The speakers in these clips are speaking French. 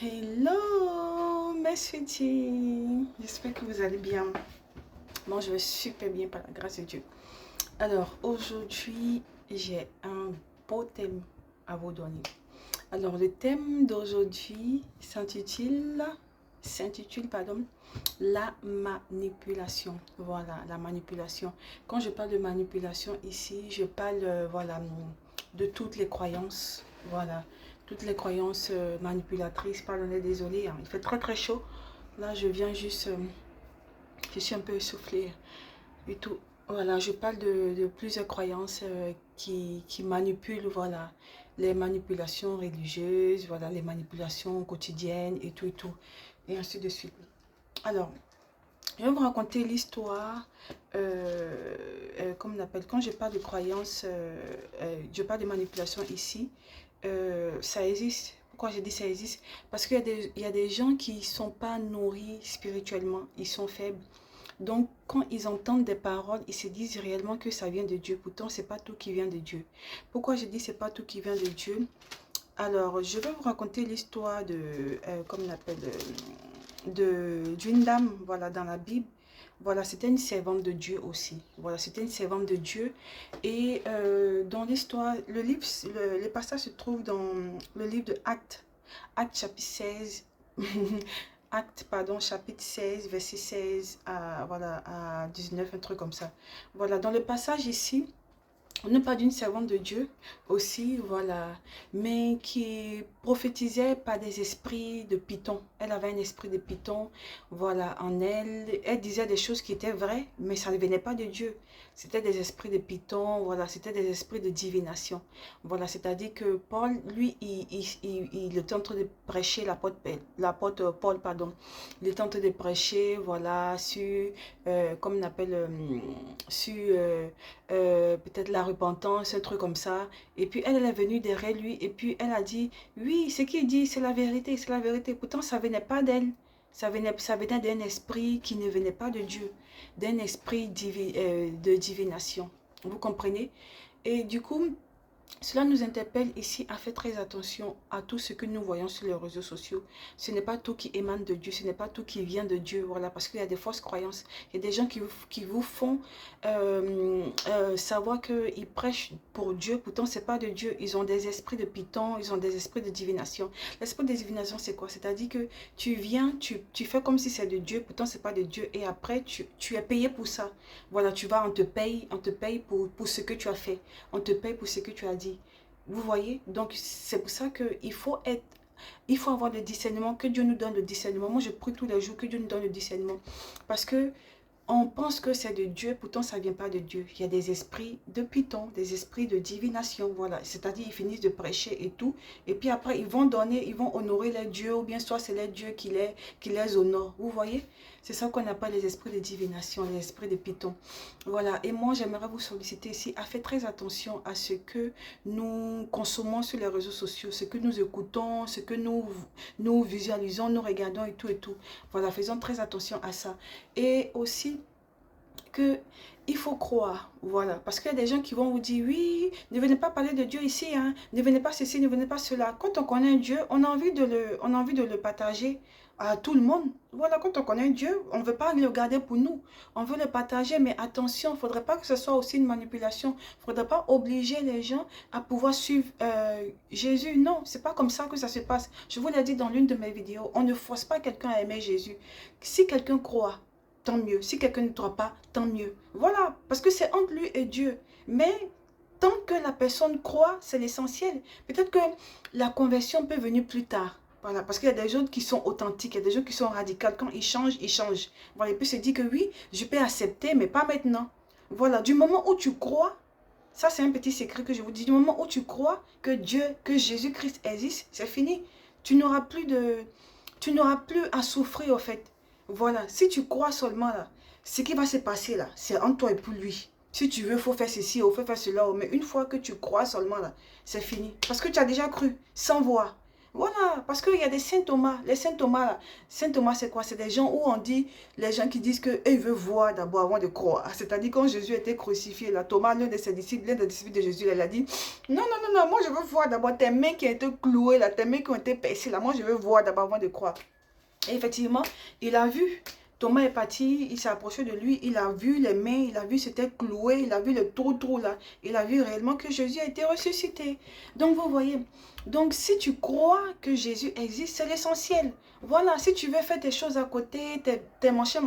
Hello, mes sweeties. J'espère que vous allez bien. Moi, je vais super bien par la grâce de Dieu. Alors, aujourd'hui, j'ai un beau thème à vous donner. Alors, le thème d'aujourd'hui s'intitule, la manipulation. Voilà, la manipulation. Quand je parle de manipulation ici, je parle, voilà, de toutes les croyances. Voilà, toutes les croyances manipulatrices. Pardonnez, désolé, hein, il fait très très chaud. Là, je viens juste, je suis un peu essoufflée et tout. Voilà, je parle de plusieurs croyances qui manipulent, voilà, les manipulations religieuses, voilà, les manipulations quotidiennes et tout, et ainsi de suite. Alors, je vais vous raconter l'histoire, comme on appelle, quand je parle de croyances, je parle de manipulation ici, ça existe. Pourquoi je dis ça existe? Parce qu'il y a des gens qui ne sont pas nourris spirituellement, ils sont faibles. Donc, quand ils entendent des paroles, ils se disent réellement que ça vient de Dieu. Pourtant, c'est pas tout qui vient de Dieu. Pourquoi je dis c'est pas tout qui vient de Dieu? Alors, je vais vous raconter l'histoire de, comme on appelle, d'une dame, voilà, dans la Bible. Voilà, c'était une servante de Dieu aussi. Voilà, c'était une servante de Dieu. Et dans l'histoire, les passages se trouvent dans le livre de Actes. Actes chapitre 16. Actes, pardon, chapitre 16, verset 16 à, voilà, à 19, un truc comme ça. Voilà, dans le passage ici, on ne parle d'une servante de Dieu aussi, voilà, mais qui prophétisait par des esprits de Python. Elle avait un esprit de Python, voilà, en elle. Elle disait des choses qui étaient vraies, mais ça ne venait pas de Dieu. C'était des esprits de Python, voilà, c'était des esprits de divination. Voilà, c'est-à-dire que Paul, lui, il était en train de prêcher l'apôtre Paul, pardon. Il était en train de prêcher, voilà, sur, comme on appelle, sur... peut-être la repentance, un truc comme ça. Et puis elle est venue derrière lui et puis elle a dit, oui, ce qu'il dit, c'est la vérité, c'est la vérité. Pourtant, ça venait pas d'elle. Ça venait d'un esprit qui ne venait pas de Dieu, d'un esprit de divination. Vous comprenez? Et du coup, cela nous interpelle ici à faire très attention à tout ce que nous voyons sur les réseaux sociaux. Ce n'est pas tout qui émane de Dieu, ce n'est pas tout qui vient de Dieu, voilà, parce qu'il y a des fausses croyances. Il y a des gens qui vous font savoir qu'ils prêchent pour Dieu, pourtant ce n'est pas de Dieu. Ils ont des esprits de Python, ils ont des esprits de divination. L'esprit de divination, c'est quoi? C'est-à-dire que tu viens, tu fais comme si c'est de Dieu, pourtant ce n'est pas de Dieu, et après tu es payé pour ça. Voilà, tu vas, on te paye pour ce que tu as fait, on te paye pour ce que tu as dit. Vous voyez? Donc, c'est pour ça qu'il faut être... Il faut avoir le discernement, que Dieu nous donne le discernement. Moi, je prie tous les jours que Dieu nous donne le discernement. Parce que on pense que c'est de Dieu, pourtant ça ne vient pas de Dieu. Il y a des esprits de Python, des esprits de divination, voilà. C'est-à-dire ils finissent de prêcher et tout. Et puis après, ils vont donner, ils vont honorer les dieux, ou bien soit c'est les dieux qui les honorent. Vous voyez? C'est ça qu'on appelle les esprits de divination, les esprits de Python. Voilà. Et moi, j'aimerais vous solliciter ici à faire très attention à ce que nous consommons sur les réseaux sociaux, ce que nous écoutons, ce que nous visualisons, nous regardons et tout et tout. Voilà, faisons très attention à ça. Et aussi, que il faut croire, voilà, parce qu'il y a des gens qui vont vous dire, oui, ne venez pas parler de Dieu ici, hein, ne venez pas ceci, ne venez pas cela. Quand on connaît un Dieu, on a envie de le partager à tout le monde. Voilà, quand on connaît un Dieu, on ne veut pas le garder pour nous, on veut le partager, mais attention, il ne faudrait pas que ce soit aussi une manipulation, il ne faudrait pas obliger les gens à pouvoir suivre Jésus. Non, c'est pas comme ça que ça se passe. Je vous l'ai dit dans l'une de mes vidéos, on ne force pas quelqu'un à aimer Jésus. Si quelqu'un croit, tant mieux. Si quelqu'un ne croit pas, tant mieux. Voilà, parce que c'est entre lui et Dieu. Mais tant que la personne croit, c'est l'essentiel. Peut-être que la conversion peut venir plus tard. Voilà, parce qu'il y a des gens qui sont authentiques, il y a des gens qui sont radicaux. Quand ils changent, ils changent. Voilà, et puis se dit que oui, je peux accepter, mais pas maintenant. Voilà, du moment où tu crois, ça c'est un petit secret que je vous dis, du moment où tu crois que Dieu, que Jésus-Christ existe, c'est fini. Tu n'auras plus à souffrir au fait. Voilà, si tu crois seulement là, ce qui va se passer là, c'est entre toi et pour lui. Si tu veux, il faut faire ceci, il faut faire cela. Mais une fois que tu crois seulement là, c'est fini. Parce que tu as déjà cru, sans voir. Voilà, parce qu'il y a des Saint Thomas. Les Saint Thomas, là, Saint Thomas, c'est quoi? C'est des gens où on dit, les gens qui disent qu'ils veulent voir d'abord avant de croire. C'est-à-dire quand Jésus était crucifié, là, Thomas, l'un de ses disciples, l'un des disciples de Jésus, là, il a dit, non, non, non, non, moi je veux voir d'abord tes mains qui ont été clouées, là, tes mains qui ont été percées, là, moi je veux voir d'abord avant de croire. Et effectivement, il a vu. Thomas est parti, il s'est approché de lui, il a vu les mains, il a vu c'était cloué, il a vu le trou là. Il a vu réellement que Jésus a été ressuscité. Donc vous voyez, donc si tu crois que Jésus existe, c'est l'essentiel. Voilà, si tu veux faire tes choses à côté, tes machins,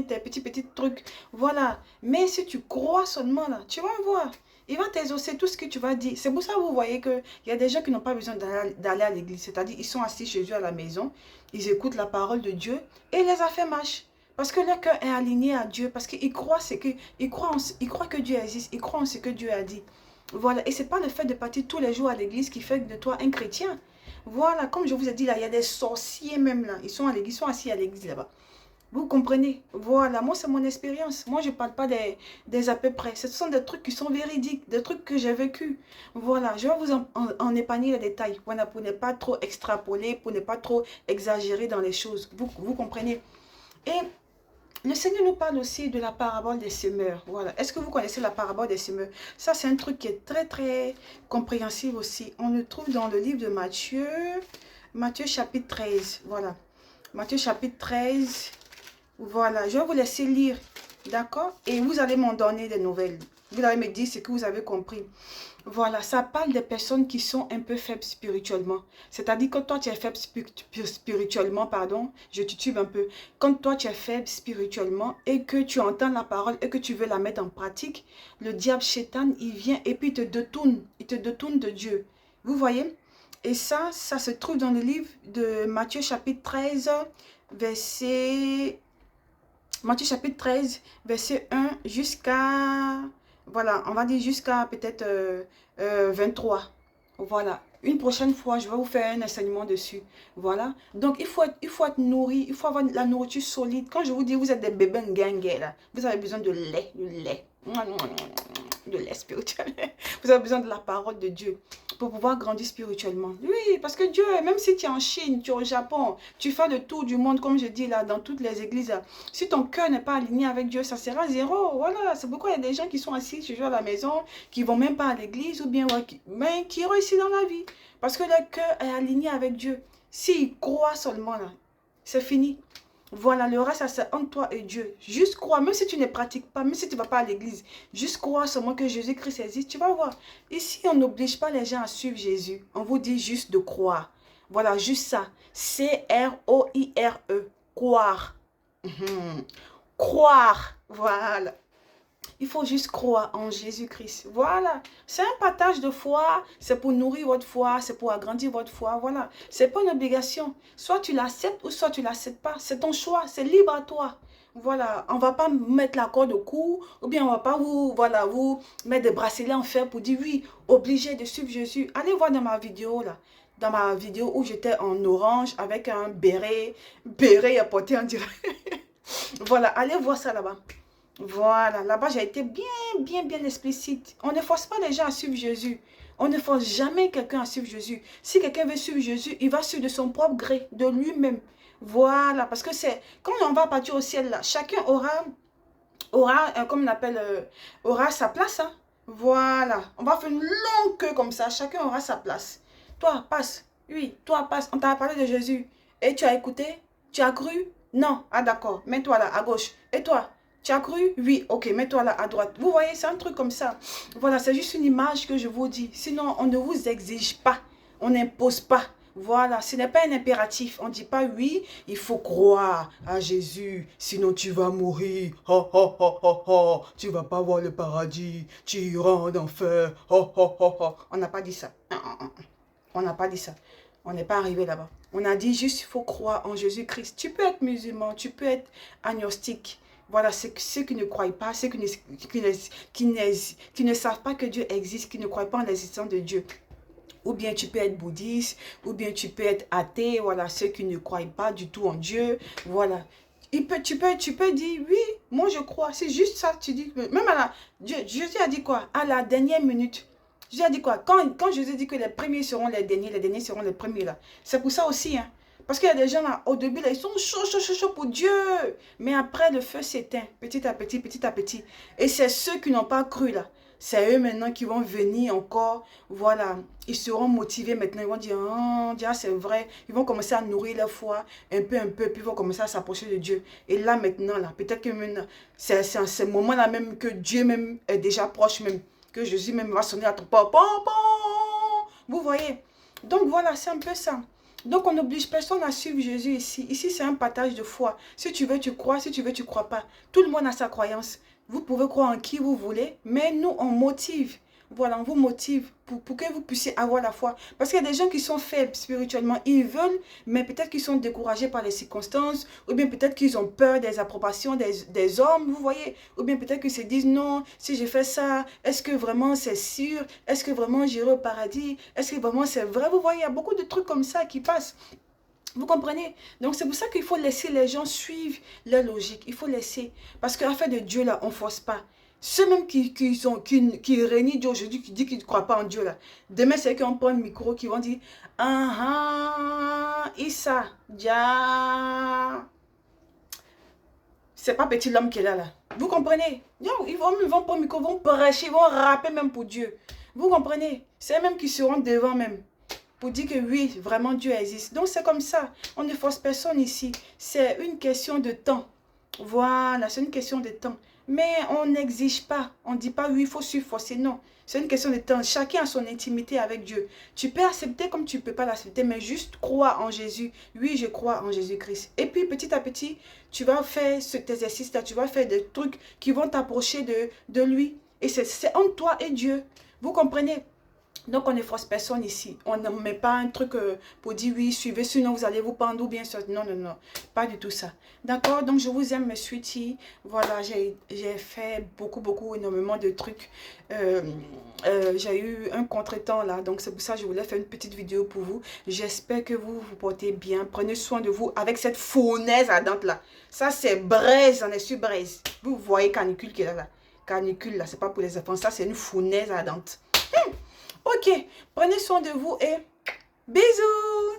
tes petits trucs, voilà. Mais si tu crois seulement là, tu vas voir. Il va t'exaucer tout ce que tu vas dire. C'est pour ça que vous voyez qu'il y a des gens qui n'ont pas besoin d'aller à l'église. C'est-à-dire, ils sont assis chez eux à la maison, ils écoutent la parole de Dieu et les affaires marchent. Parce que leur cœur est aligné à Dieu, parce qu'ils croient, ils croient que Dieu existe, ils croient en ce que Dieu a dit. Voilà, et ce n'est pas le fait de partir tous les jours à l'église qui fait de toi un chrétien. Voilà, comme je vous ai dit là, il y a des sorciers même là, ils sont à l'église, ils sont assis à l'église là-bas. Vous comprenez? Voilà, moi c'est mon expérience. Moi je ne parle pas des à peu près. Ce sont des trucs qui sont véridiques, des trucs que j'ai vécu. Voilà, je vais vous en épargner les détails. Voilà, pour ne pas trop extrapoler, pour ne pas trop exagérer dans les choses. Vous comprenez? Et le Seigneur nous parle aussi de la parabole des semeurs. Voilà. Est-ce que vous connaissez la parabole des semeurs? Ça, c'est un truc qui est très, très compréhensible aussi. On le trouve dans le livre de Matthieu. Matthieu chapitre 13. Voilà. Matthieu chapitre 13. Voilà. Je vais vous laisser lire. D'accord? Et vous allez m'en donner des nouvelles. Vous allez me dire ce que vous avez compris. Voilà, ça parle des personnes qui sont un peu faibles spirituellement. C'est-à-dire que toi, tu es faible spirituellement, pardon, je titube un peu. Quand toi, tu es faible spirituellement et que tu entends la parole et que tu veux la mettre en pratique, le diable chétan, il vient et puis il te détourne de Dieu. Vous voyez? Et ça se trouve dans le livre de Matthieu chapitre 13, verset... Matthieu chapitre 13, verset 1 jusqu'à... Voilà, on va dire jusqu'à peut-être 23. Voilà. Une prochaine fois, je vais vous faire un enseignement dessus. Voilà. Donc, il faut être nourri. Il faut avoir la nourriture solide. Quand je vous dis, vous êtes des bébés ngangués, là. Vous avez besoin de lait. De lait. De lait spirituel. Vous avez besoin de la parole de Dieu pour pouvoir grandir spirituellement. Oui, parce que Dieu, même si tu es en Chine, tu es au Japon, tu fais le tour du monde, comme je dis là, dans toutes les églises, là, si ton cœur n'est pas aligné avec Dieu, ça sera zéro. Voilà, c'est pourquoi il y a des gens qui sont assis chez eux à la maison, qui ne vont même pas à l'église, ou bien mais qui réussissent dans la vie. Parce que leur cœur est aligné avec Dieu. S'ils croient seulement, là, c'est fini. Voilà, le reste, c'est entre toi et Dieu. Juste crois, même si tu ne pratiques pas, même si tu ne vas pas à l'église, juste crois seulement que Jésus-Christ existe, tu vas voir. Ici, on n'oblige pas les gens à suivre Jésus. On vous dit juste de croire. Voilà, juste ça. C-R-O-I-R-E. Croire. Croire. Voilà. Il faut juste croire en Jésus-Christ. Voilà. C'est un partage de foi. C'est pour nourrir votre foi. C'est pour agrandir votre foi. Voilà. Ce n'est pas une obligation. Soit tu l'acceptes ou soit tu ne l'acceptes pas. C'est ton choix. C'est libre à toi. Voilà. On ne va pas mettre la corde au cou. Ou bien on ne va pas vous mettre des bracelets en fer pour dire oui, obligé de suivre Jésus. Allez voir dans ma vidéo là. Dans ma vidéo où j'étais en orange avec un béret à porter en direct. Voilà. Allez voir ça là-bas. Voilà, là-bas, j'ai été bien explicite. On ne force pas les gens à suivre Jésus. On ne force jamais quelqu'un à suivre Jésus. Si quelqu'un veut suivre Jésus, il va suivre de son propre gré, de lui-même. Voilà, parce que c'est, quand on va partir au ciel, là, chacun comme on appelle, aura sa place. Hein. Voilà, on va faire une longue queue comme ça, chacun aura sa place. Toi, passe. Oui, toi, passe. On t'a parlé de Jésus. Et tu as écouté? Tu as cru? Non. Ah, d'accord. Mets-toi là, à gauche. Et toi? Tu as cru? Oui, ok, mets-toi là à droite. Vous voyez, c'est un truc comme ça. Voilà, c'est juste une image que je vous dis. Sinon, on ne vous exige pas. On n'impose pas. Voilà, ce n'est pas un impératif. On ne dit pas oui, il faut croire à Jésus, sinon tu vas mourir. Oh, oh, oh, oh, oh. Tu ne vas pas voir le paradis, tu iras en enfer. Oh, oh, oh, oh. On n'a pas dit ça. On n'a pas dit ça. On n'est pas arrivé là-bas. On a dit juste il faut croire en Jésus-Christ. Tu peux être musulman, tu peux être agnostique. Voilà, ceux qui ne croient pas, ceux qui ne savent pas que Dieu existe, qui ne croient pas en l'existence de Dieu. Ou bien tu peux être bouddhiste, ou bien tu peux être athée, voilà, ceux qui ne croient pas du tout en Dieu, voilà. Tu peux dire, oui, moi je crois, c'est juste ça, tu dis, même Jésus a dit quoi? À la dernière minute, Jésus a dit quoi? Quand Jésus dit que les premiers seront les derniers seront les premiers là. C'est pour ça aussi, hein. Parce qu'il y a des gens là, au début là, ils sont chauds pour Dieu. Mais après, le feu s'éteint, petit à petit, petit à petit. Et c'est ceux qui n'ont pas cru là. C'est eux maintenant qui vont venir encore, voilà, ils seront motivés maintenant, ils vont dire, oh, Dieu, c'est vrai, ils vont commencer à nourrir leur foi un peu, puis ils vont commencer à s'approcher de Dieu. Et là maintenant, là, peut-être que maintenant, c'est à ce moment-là même que Dieu même est déjà proche même, que Jésus même va sonner à ton porte. Vous voyez? Donc voilà, c'est un peu ça. Donc on n'oblige personne à suivre Jésus ici. Ici, c'est un partage de foi. Si tu veux, tu crois. Si tu veux, tu crois pas. Tout le monde a sa croyance. Vous pouvez croire en qui vous voulez, mais nous, on motive. Voilà, on vous motive pour que vous puissiez avoir la foi. Parce qu'il y a des gens qui sont faibles spirituellement. Ils veulent, mais peut-être qu'ils sont découragés par les circonstances. Ou bien peut-être qu'ils ont peur des approbations des hommes, vous voyez. Ou bien peut-être qu'ils se disent, non, si je fais ça, est-ce que vraiment c'est sûr? Est-ce que vraiment j'irai au paradis? Est-ce que vraiment c'est vrai? Vous voyez, il y a beaucoup de trucs comme ça qui passent. Vous comprenez? Donc, c'est pour ça qu'il faut laisser les gens suivre leur logique. Il faut laisser. Parce qu'en fait de Dieu, là, on ne force pas. Ceux même qui réunissent Dieu aujourd'hui, qui disent qu'ils ne croient pas en Dieu, là. Demain, c'est qu'on prend le micro, qui vont dire, ah, Issa, Dia. C'est pas petit l'homme qui est là. Vous comprenez? Ils vont prendre le micro, ils vont prêcher, ils vont rapper même pour Dieu. Vous comprenez? C'est eux-mêmes qui seront devant même. Pour dire que oui, vraiment Dieu existe. Donc c'est comme ça. On ne force personne ici. C'est une question de temps. Voilà, c'est une question de temps. Mais on n'exige pas. On ne dit pas oui, il faut suivre, forcer. Non, c'est une question de temps. Chacun a son intimité avec Dieu. Tu peux accepter comme tu ne peux pas l'accepter, mais juste croire en Jésus. Oui, je crois en Jésus-Christ. Et puis petit à petit, tu vas faire cet exercice-là. Tu vas faire des trucs qui vont t'approcher de lui. Et c'est entre toi et Dieu. Vous comprenez? Donc, on ne force personne ici. On ne met pas un truc pour dire oui, suivez, sinon vous allez vous pendre ou bien ça. Non, non, non. Pas du tout ça. D'accord? Donc, je vous aime, mes sweeties. Voilà, j'ai fait beaucoup, énormément de trucs. J'ai eu un contretemps là. Donc, c'est pour ça que je voulais faire une petite vidéo pour vous. J'espère que vous vous portez bien. Prenez soin de vous avec cette fournaise ardente là. Ça, c'est braise, on est sur braise. Vous voyez canicule qui est là. Canicule là, c'est pas pour les enfants. Ça, c'est une fournaise ardente. Ok, prenez soin de vous et bisous!